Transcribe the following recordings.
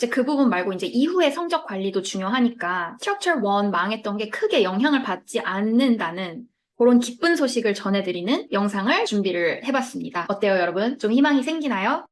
이제 그 부분 말고 이제 이후의 성적 관리도 중요하니까 Structure 1 망했던 게 크게 영향을 받지 않는다는 그런 기쁜 소식을 전해드리는 영상을 준비를 해봤습니다. 어때요, 여러분? 좀 희망이 생기나요?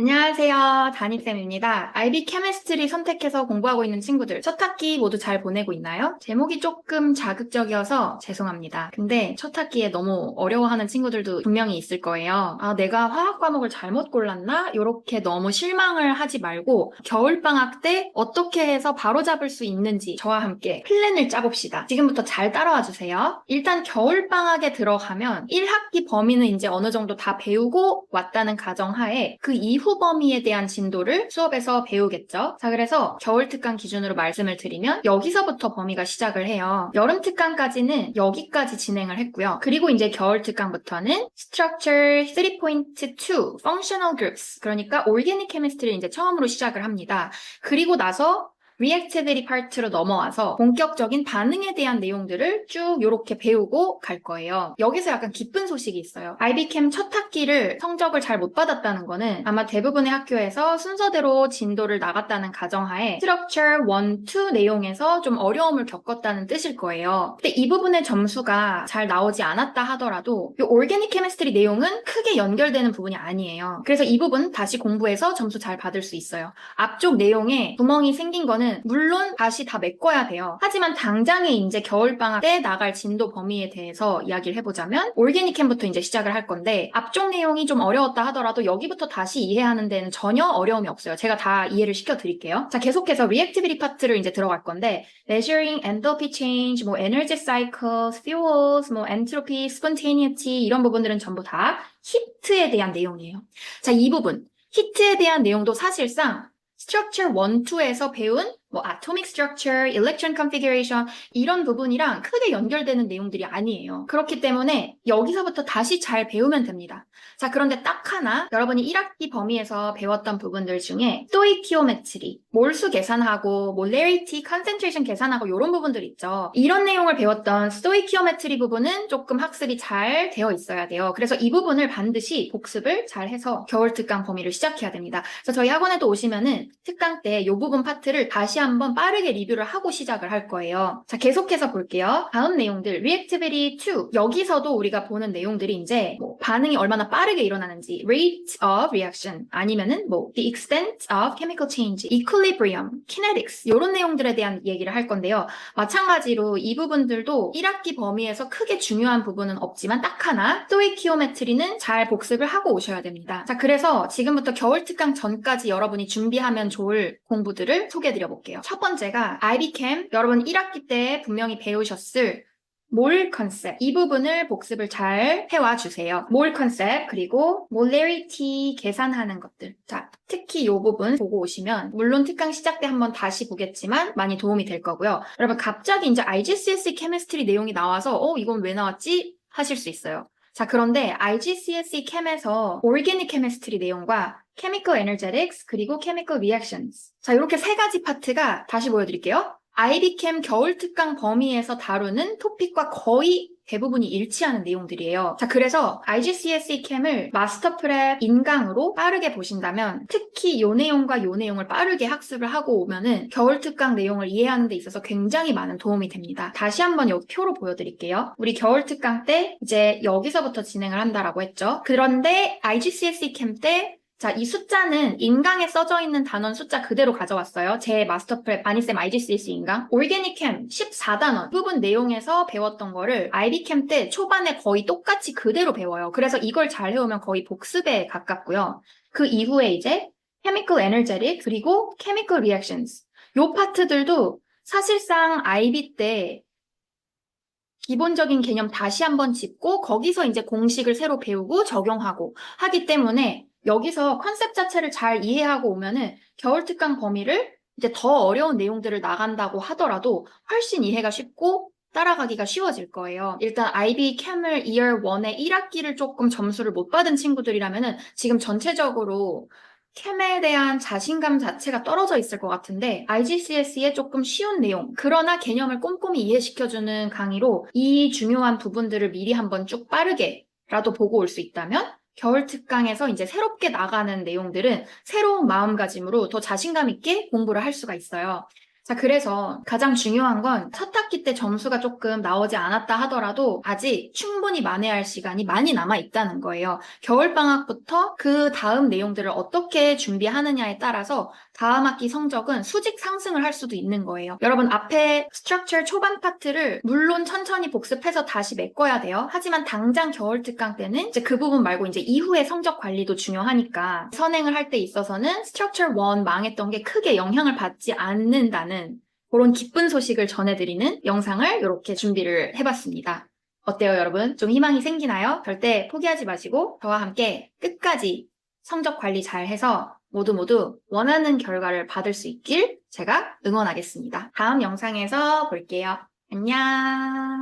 안녕하세요. 담임쌤입니다. IB 케미스트리 선택해서 공부하고 있는 친구들, 첫 학기 모두 잘 보내고 있나요? 제목이 조금 자극적이어서 죄송합니다. 근데 첫 학기에 너무 어려워하는 친구들도 분명히 있을 거예요. 아, 내가 화학 과목을 잘못 골랐나? 이렇게 너무 실망을 하지 말고 겨울방학 때 어떻게 해서 바로잡을 수 있는지 저와 함께 플랜을 짜봅시다. 지금부터 잘 따라와 주세요. 일단 겨울방학에 들어가면 1학기 범위는 이제 어느 정도 다 배우고 왔다는 가정하에 그 이후 범위에 대한 진도를 수업에서 배우겠죠. 자, 그래서 겨울 특강 기준으로 말씀을 드리면 여기서부터 범위가 시작을 해요. 여름 특강까지는 여기까지 진행을 했고요. 그리고 이제 겨울 특강부터는 Structure 3.2 Functional Groups, 그러니까 Organic Chemistry를 이제 처음으로 시작을 합니다. 그리고 나서 Reactivity 파트로 넘어와서 본격적인 반응에 대한 내용들을 쭉 이렇게 배우고 갈 거예요. 여기서 약간 기쁜 소식이 있어요. IBChem 첫 학기를 성적을 잘 못 받았다는 거는 아마 대부분의 학교에서 순서대로 진도를 나갔다는 가정하에 Structure 1, 2 내용에서 좀 어려움을 겪었다는 뜻일 거예요. 근데 이 부분의 점수가 잘 나오지 않았다 하더라도 이 Organic Chemistry 내용은 크게 연결되는 부분이 아니에요. 그래서 이 부분 다시 공부해서 점수 잘 받을 수 있어요. 앞쪽 내용에 구멍이 생긴 거는 물론 다시 다 메꿔야 돼요. 하지만 당장에 이제 겨울방학 때 나갈 진도 범위에 대해서 이야기를 해보자면 올게닉캠부터 이제 시작을 할 건데 앞쪽 내용이 좀 어려웠다 하더라도 여기부터 다시 이해하는 데는 전혀 어려움이 없어요. 제가 다 이해를 시켜드릴게요. 자, 계속해서 Reactivity 파트를 이제 들어갈 건데 Measuring Enthalpy Change, 뭐 Energy Cycles, Fuels, 뭐 Entropy, Spontaneity 이런 부분들은 전부 다 히트에 대한 내용이에요. 자, 이 부분 히트에 대한 내용도 사실상 Structure 1, 2에서 배운 뭐 Atomic Structure, Electron Configuration 이런 부분이랑 크게 연결되는 내용들이 아니에요. 그렇기 때문에 여기서부터 다시 잘 배우면 됩니다. 자, 그런데 딱 하나 여러분이 1학기 범위에서 배웠던 부분들 중에 스토이키오메트리, 몰수 계산하고 모larity, concentration 계산하고 이런 부분들 있죠. 이런 내용을 배웠던 스토이키오메트리 부분은 조금 학습이 잘 되어 있어야 돼요. 그래서 이 부분을 반드시 복습을 잘 해서 겨울 특강 범위를 시작해야 됩니다. 그래서 저희 학원에도 오시면은 특강 때 이 부분 파트를 다시 한번 빠르게 리뷰를 하고 시작을 할 거예요. 자, 계속해서 볼게요. 다음 내용들, Reactivity 2. 여기서도 우리가 보는 내용들이 이제 뭐 반응이 얼마나 빠르게 일어나는지, Rate of Reaction, 아니면은 뭐 The Extent of Chemical Change, Equilibrium, Kinetics 이런 내용들에 대한 얘기를 할 건데요. 마찬가지로 이 부분들도 1학기 범위에서 크게 중요한 부분은 없지만 딱 하나, 스토이키오메트리는 잘 복습을 하고 오셔야 됩니다. 자, 그래서 지금부터 겨울 특강 전까지 여러분이 준비하면 좋을 공부들을 소개해드려 볼게요. 첫 번째가 IBChem, 여러분 1학기 때 분명히 배우셨을 몰 컨셉, 이 부분을 복습을 잘 해와 주세요. 몰 컨셉, 그리고 molarity 계산하는 것들. 자, 특히 이 부분 보고 오시면 물론 특강 시작 때 한번 다시 보겠지만 많이 도움이 될 거고요. 여러분 갑자기 이제 IGCSE 케미스트리 내용이 나와서 이건 왜 나왔지? 하실 수 있어요. 자, 그런데 IGCSE 캠에서 Organic Chemistry 내용과 Chemical Energetics, 그리고 Chemical Reactions. 자, 이렇게 세 가지 파트가 다시 보여드릴게요. IBChem 겨울 특강 범위에서 다루는 토픽과 거의 대부분이 일치하는 내용들이에요. 자, 그래서 IGCSE 캠을 마스터 프랩 인강으로 빠르게 보신다면 특히 요 내용과 요 내용을 빠르게 학습을 하고 오면은 겨울 특강 내용을 이해하는 데 있어서 굉장히 많은 도움이 됩니다. 다시 한번 여기 표로 보여드릴게요. 우리 겨울 특강 때 이제 여기서부터 진행을 한다라고 했죠. 그런데 IGCSE 캠 때 자, 이 숫자는 인강에 써져 있는 단원 숫자 그대로 가져왔어요. 제 마스터 프랩 아니쌤 IGCSE 인강. 올게닉캠 14단원 부분 내용에서 배웠던 거를 IB캠 때 초반에 거의 똑같이 그대로 배워요. 그래서 이걸 잘 해오면 거의 복습에 가깝고요. 그 이후에 이제 Chemical Energetic 그리고 Chemical Reactions 요 파트들도 사실상 IB 때 기본적인 개념 다시 한번 짚고 거기서 이제 공식을 새로 배우고 적용하고 하기 때문에 여기서 컨셉 자체를 잘 이해하고 오면은 겨울 특강 범위를 이제 더 어려운 내용들을 나간다고 하더라도 훨씬 이해가 쉽고 따라가기가 쉬워질 거예요. 일단 IB 캠을 Year 1의 1학기를 조금 점수를 못 받은 친구들이라면은 지금 전체적으로 캠에 대한 자신감 자체가 떨어져 있을 것 같은데 IGCSE의 조금 쉬운 내용, 그러나 개념을 꼼꼼히 이해시켜주는 강의로 이 중요한 부분들을 미리 한번 쭉 빠르게라도 보고 올 수 있다면 겨울 특강에서 이제 새롭게 나가는 내용들은 새로운 마음가짐으로 더 자신감 있게 공부를 할 수가 있어요. 자, 그래서 가장 중요한 건 첫 학기 때 점수가 조금 나오지 않았다 하더라도 아직 충분히 만회할 시간이 많이 남아 있다는 거예요. 겨울방학부터 그 다음 내용들을 어떻게 준비하느냐에 따라서 다음 학기 성적은 수직 상승을 할 수도 있는 거예요. 여러분, 앞에 스트럭처 초반 파트를 물론 천천히 복습해서 다시 메꿔야 돼요. 하지만 당장 겨울 특강 때는 이제 그 부분 말고 이제 이후의 성적 관리도 중요하니까 선행을 할 때 있어서는 스트럭처 1 망했던 게 크게 영향을 받지 않는다는 그런 기쁜 소식을 전해드리는 영상을 이렇게 준비를 해봤습니다. 어때요, 여러분? 좀 희망이 생기나요? 절대 포기하지 마시고 저와 함께 끝까지 성적 관리 잘 해서 모두 원하는 결과를 받을 수 있길 제가 응원하겠습니다. 다음 영상에서 볼게요. 안녕.